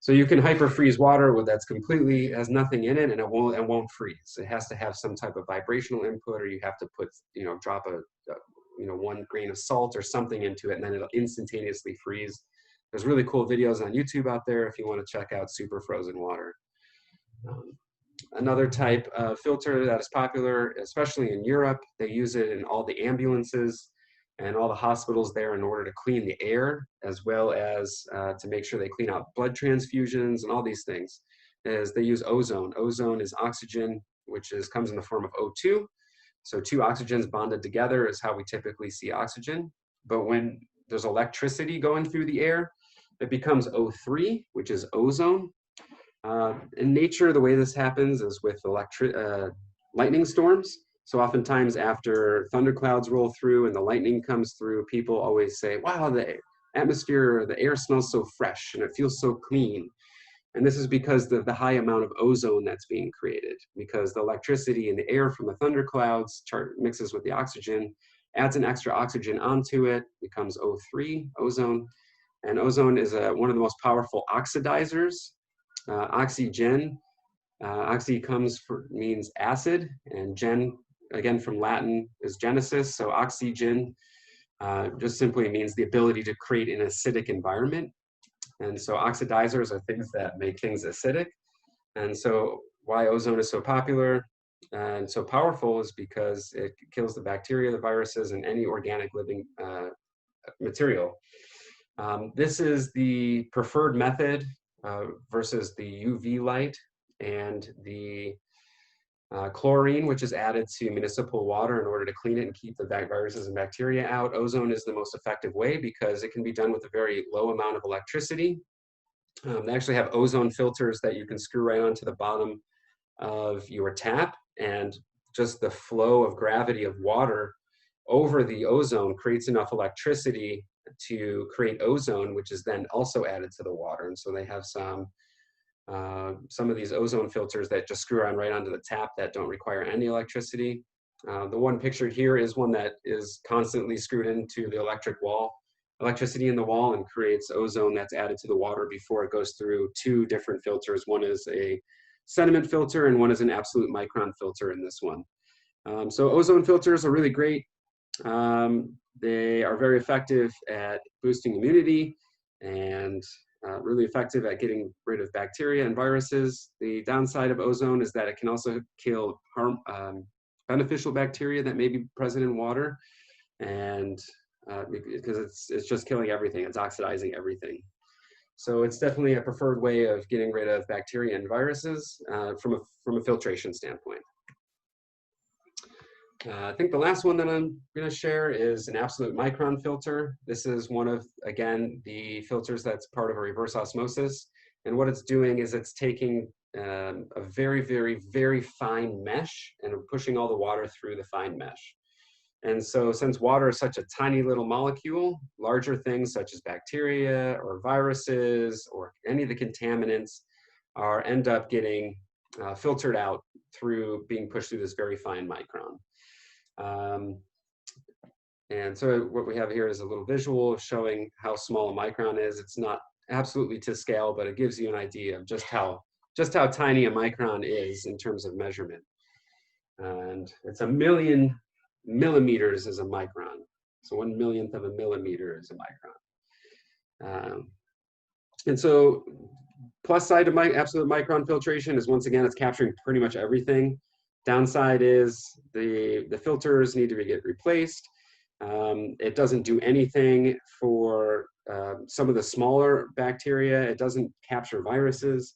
So you can hyperfreeze water that's completely has nothing in it, and it won't freeze. It has to have some type of vibrational input, or you have to drop a 1 grain of salt or something into it, and then it'll instantaneously freeze. There's really cool videos on YouTube out there if you want to check out super frozen water. Another type of filter that is popular, especially in Europe, they use it in all the ambulances and all the hospitals there in order to clean the air, as well as to make sure they clean out blood transfusions and all these things, is they use ozone. Ozone is oxygen, which comes in the form of O2. So 2 oxygens bonded together is how we typically see oxygen. But when there's electricity going through the air, it becomes O3, which is ozone. In nature, the way this happens is with lightning storms. So oftentimes after thunderclouds roll through and the lightning comes through, people always say, wow, the atmosphere, the air smells so fresh and it feels so clean. And this is because of the high amount of ozone that's being created, because the electricity in the air from the thunderclouds mixes with the oxygen, adds an extra oxygen onto it, becomes O3, ozone. And ozone is one of the most powerful oxidizers. Oxygen, oxy means acid, and gen, again from Latin, is genesis. So oxygen just simply means the ability to create an acidic environment. And so oxidizers are things that make things acidic. And so why ozone is so popular and so powerful is because it kills the bacteria, the viruses, and any organic living material. This is the preferred method versus the UV light and the chlorine, which is added to municipal water in order to clean it and keep the viruses and bacteria out. Ozone is the most effective way because it can be done with a very low amount of electricity. They actually have ozone filters that you can screw right onto the bottom of your tap, and just the flow of gravity of water over the ozone creates enough electricity to create ozone, which is then also added to the water. And so they have some of these ozone filters that just screw on right onto the tap that don't require any electricity. The one pictured here is one that is constantly screwed into the electricity in the wall, and creates ozone that's added to the water before it goes through two different filters. One is a sediment filter and one is an absolute micron filter in this one. So ozone filters are really great. They are very effective at boosting immunity and really effective at getting rid of bacteria and viruses. The downside of ozone is that it can also kill beneficial bacteria that may be present in water, and because it's just killing everything, it's oxidizing everything. So it's definitely a preferred way of getting rid of bacteria and viruses from a filtration standpoint. I think the last one that I'm going to share is an absolute micron filter. This is one of, again, the filters that's part of a reverse osmosis. And what it's doing is it's taking a very, very, very fine mesh and pushing all the water through the fine mesh. And so since water is such a tiny little molecule, larger things such as bacteria or viruses or any of the contaminants end up getting filtered out through being pushed through this very fine micron. And so what we have here is a little visual showing how small a micron is. It's not absolutely to scale, but it gives you an idea of just how tiny a micron is in terms of measurement. And it's 1,000,000 millimeters is a micron. So 1/1,000,000th of a millimeter is a micron. And so plus side of absolute micron filtration is, once again, it's capturing pretty much everything. Downside is the filters need to get replaced. It doesn't do anything for some of the smaller bacteria. It doesn't capture viruses,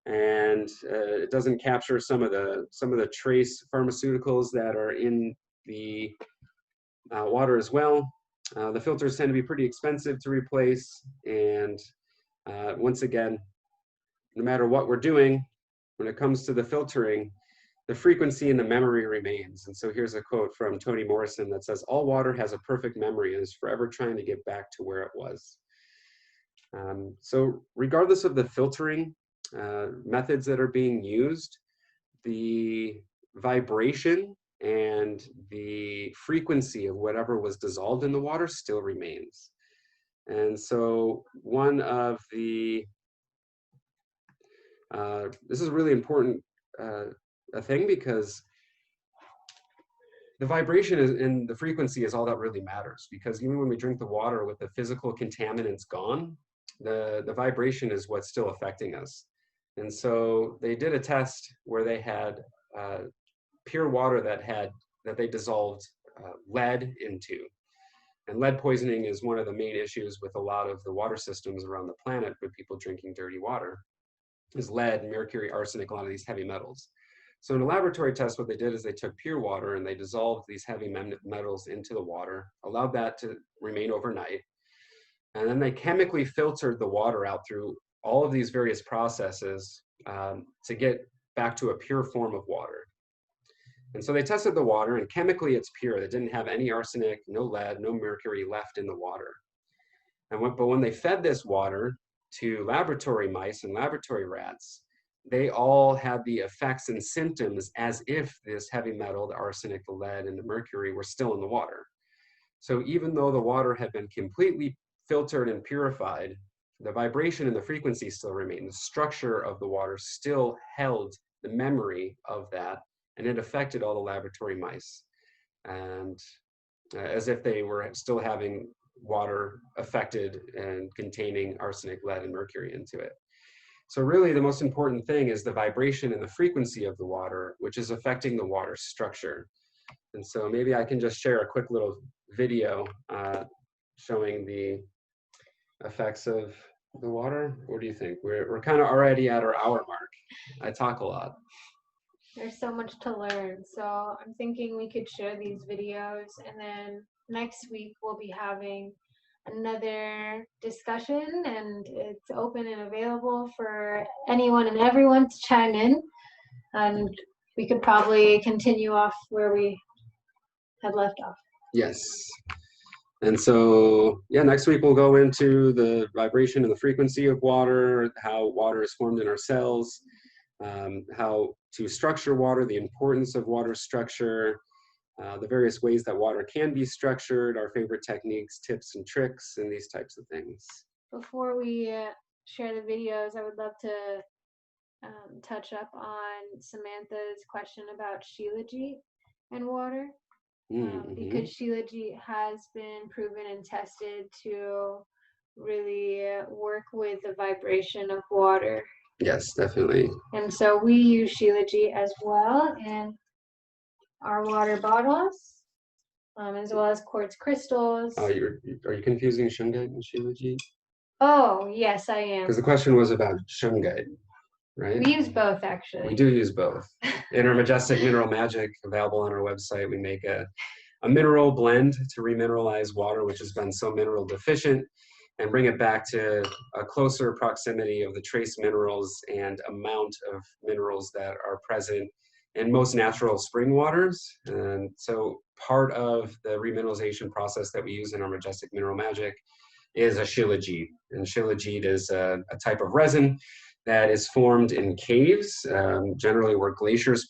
and it doesn't capture some of the trace pharmaceuticals that are in the water as well. The filters tend to be pretty expensive to replace, and once again, no matter what we're doing, when it comes to the filtering, the frequency and the memory remains. And so here's a quote from Toni Morrison that says, "All water has a perfect memory and is forever trying to get back to where it was." So regardless of the filtering methods that are being used, the vibration and the frequency of whatever was dissolved in the water still remains. And so one of the, this is a really important a thing, because the vibration and the frequency is all that really matters, because even when we drink the water with the physical contaminants gone, the vibration is what's still affecting us. And so they did a test where they had pure water that they dissolved lead into. And lead poisoning is one of the main issues with a lot of the water systems around the planet with people drinking dirty water, is lead, mercury, arsenic, a lot of these heavy metals. So in a laboratory test, what they did is they took pure water and they dissolved these heavy metals into the water, allowed that to remain overnight, and then they chemically filtered the water out through all of these various processes to get back to a pure form of water. And so they tested the water, and chemically it's pure. It didn't have any arsenic, no lead, no mercury left in the water. But when they fed this water to laboratory mice and laboratory rats, they all had the effects and symptoms as if this heavy metal, the arsenic, the lead, and the mercury were still in the water. So even though the water had been completely filtered and purified, the vibration and the frequency still remained. The structure of the water still held the memory of that, and it affected all the laboratory mice, and as if they were still having water affected and containing arsenic, lead, and mercury into it. So really the most important thing is the vibration and the frequency of the water, which is affecting the water structure. And so maybe I can just share a quick little video showing the effects of the water? What do you think? We're kind of already at our hour mark. I talk a lot. There's so much to learn. So I'm thinking we could share these videos, and then next week we'll be having another discussion, and it's open and available for anyone and everyone to chime in. And we could probably continue off where we had left off. Yes. And so, yeah, next week we'll go into the vibration and the frequency of water, how water is formed in our cells, how to structure water, the importance of water structure, the various ways that water can be structured, our favorite techniques, tips and tricks, and these types of things. Before we share the videos, I would love to touch up on Samantha's question about Shilajit and water. Because Shilajit has been proven and tested to really work with the vibration of water. Yes, definitely. And so we use Shilajit as well in our water bottles, as well as quartz crystals. Oh, are you confusing shungite and Shilajit? Oh, yes, I am. Because the question was about shungite, right? We use both, actually. We do use both. In our Majestic Mineral Magic, available on our website, we make a mineral blend to remineralize water, which has been so mineral deficient, and bring it back to a closer proximity of the trace minerals and amount of minerals that are present in most natural spring waters. And so part of the remineralization process that we use in our Majestic Mineral Magic is a Shilajit. And Shilajit is a type of resin that is formed in caves, generally where glaciers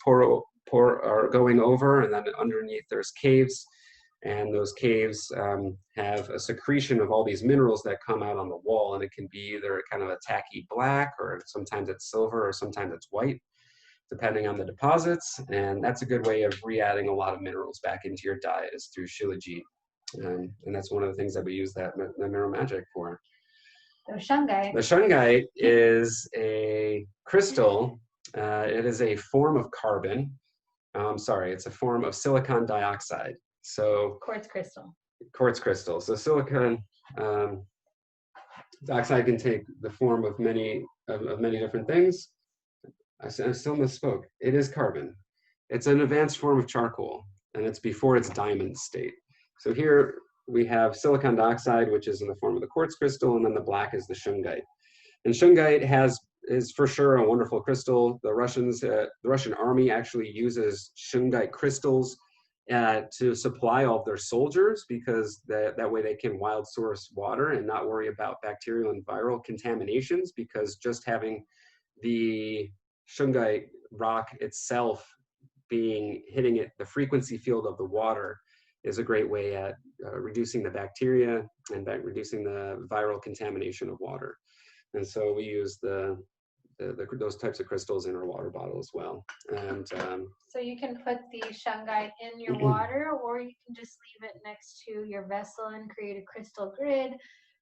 are going over, and then underneath there's caves. And those caves have a secretion of all these minerals that come out on the wall, and it can be either kind of a tacky black, or sometimes it's silver, or sometimes it's white, depending on the deposits. And that's a good way of re-adding a lot of minerals back into your diet, is through Shilajit. And that's one of the things that we use the mineral magic for. The shungite. The shungite is a crystal. It is a form of carbon. It's a form of silicon dioxide. So quartz crystal. Quartz crystal. So silicon dioxide can take the form of many different things. I still misspoke. It is carbon. It's an advanced form of charcoal, and it's before its diamond state. So here we have silicon dioxide, which is in the form of the quartz crystal, and then the black is the shungite. And shungite is for sure a wonderful crystal. The Russian army actually uses shungite crystals to supply all of their soldiers, because that way they can wild source water and not worry about bacterial and viral contaminations, because just having the shungite rock itself hitting the frequency field of the water is a great way at reducing the bacteria and reducing the viral contamination of water. And so we use those types of crystals in our water bottle as well. And so you can put the shungite in your water, or you can just leave it next to your vessel and create a crystal grid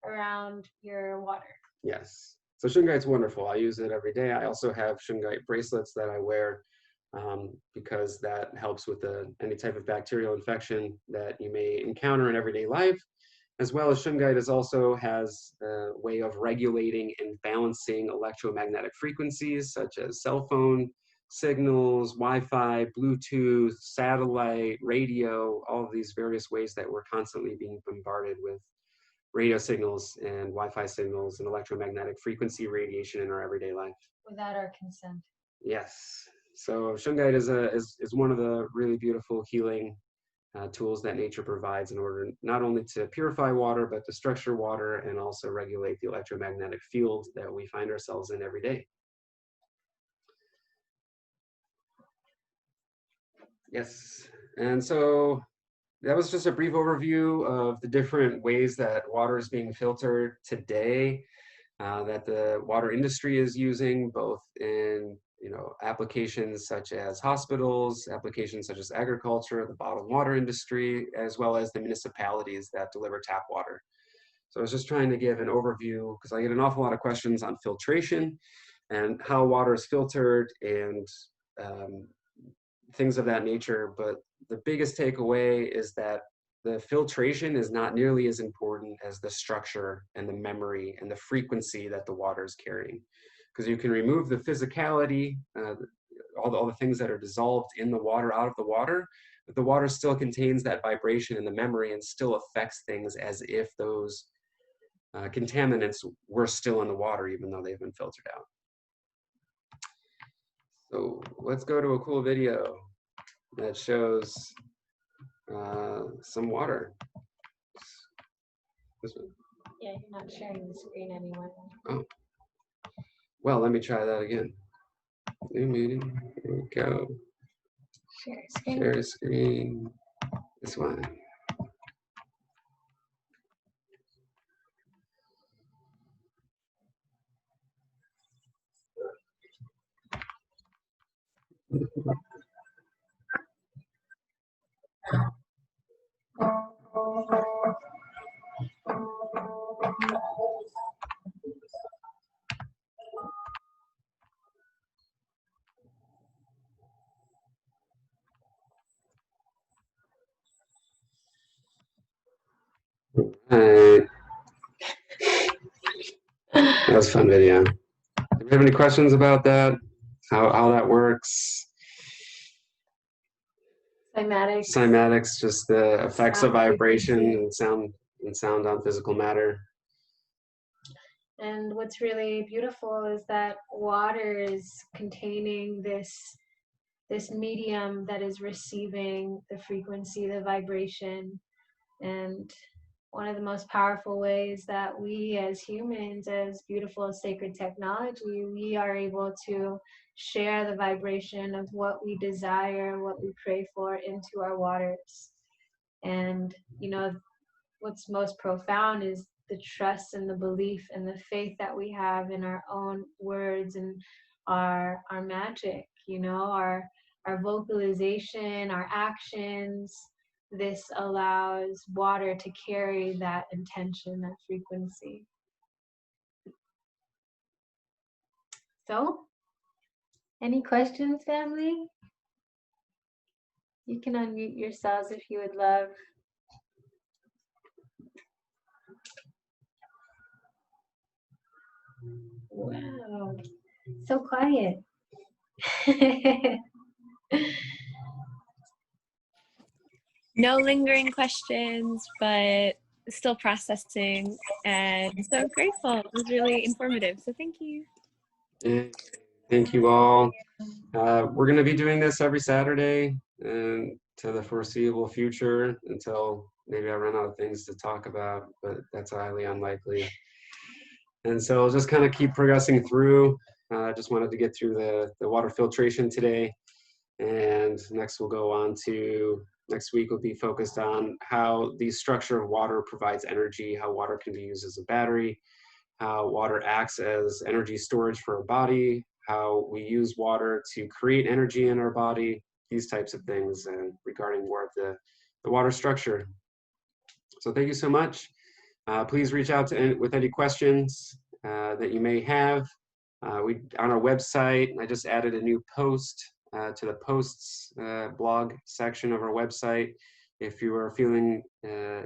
around your water. Yes. So shungite's wonderful. I use it every day. I also have shungite bracelets that I wear because that helps with any type of bacterial infection that you may encounter in everyday life. As well as shungite also has a way of regulating and balancing electromagnetic frequencies, such as cell phone signals, Wi-Fi, Bluetooth, satellite, radio, all of these various ways that we're constantly being bombarded with radio signals and Wi-Fi signals and electromagnetic frequency radiation in our everyday life. Without our consent. Yes. So shungite is one of the really beautiful healing tools that nature provides in order not only to purify water, but to structure water and also regulate the electromagnetic field that we find ourselves in every day. Yes, and so that was just a brief overview of the different ways that water is being filtered today, that the water industry is using, both in applications such as hospitals, applications such as agriculture, the bottled water industry, as well as the municipalities that deliver tap water. So I was just trying to give an overview, because I get an awful lot of questions on filtration and how water is filtered and things of that nature. But the biggest takeaway is that the filtration is not nearly as important as the structure and the memory and the frequency that the water is carrying. Because you can remove the physicality, all the things that are dissolved in the water out of the water, but the water still contains that vibration and the memory and still affects things as if those contaminants were still in the water, even though they've been filtered out. So let's go to a cool video that shows some water. This one. Yeah, you're not sharing the screen anymore. Oh. Well, let me try that again. New meeting. Here we go. Share screen. Share screen. This one. Alright. That was a fun video. Do we have any questions about that? How that works? Cymatics. Cymatics, just the effects of Sound vibration frequency. and sound on physical matter. And what's really beautiful is that water is containing this medium that is receiving the frequency, the vibration. And one of the most powerful ways that we as humans, as beautiful as sacred technology, we are able to share the vibration of what we desire, what we pray for into our waters. And, you know, what's most profound is the trust and the belief and the faith that we have in our own words and our magic, you know, our vocalization, our actions. This allows water to carry that intention, that frequency. So, any questions, family? You can unmute yourselves if you would love. Wow, so quiet. No lingering questions, but still processing, and so grateful. It was really informative, so thank you. Yeah. Thank you all. We're going to be doing this every Saturday and to the foreseeable future until maybe I run out of things to talk about, but that's highly unlikely. And so I'll just kind of keep progressing through. I just wanted to get through the water filtration today. And next we'll go on to, next week will be focused on how the structure of water provides energy, how water can be used as a battery, how water acts as energy storage for our body, how we use water to create energy in our body, these types of things, and regarding more of the water structure. So thank you so much. Please reach out with any questions that you may have. On our website, I just added a new post to the posts blog section of our website. If you are feeling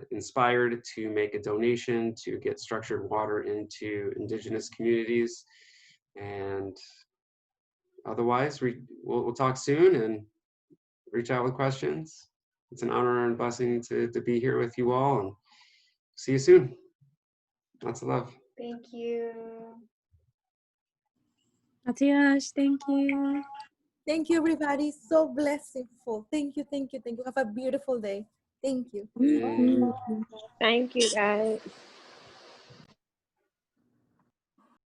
inspired to make a donation to get structured water into indigenous communities, and otherwise we'll talk soon and reach out with questions. It's an honor and blessing to be here with you all, and see you soon. Lots of love. Thank you. Matias, thank you. Thank you, everybody. So blessingful. Thank you, thank you, thank you. Have a beautiful day. Thank you. Yay. Thank you, guys.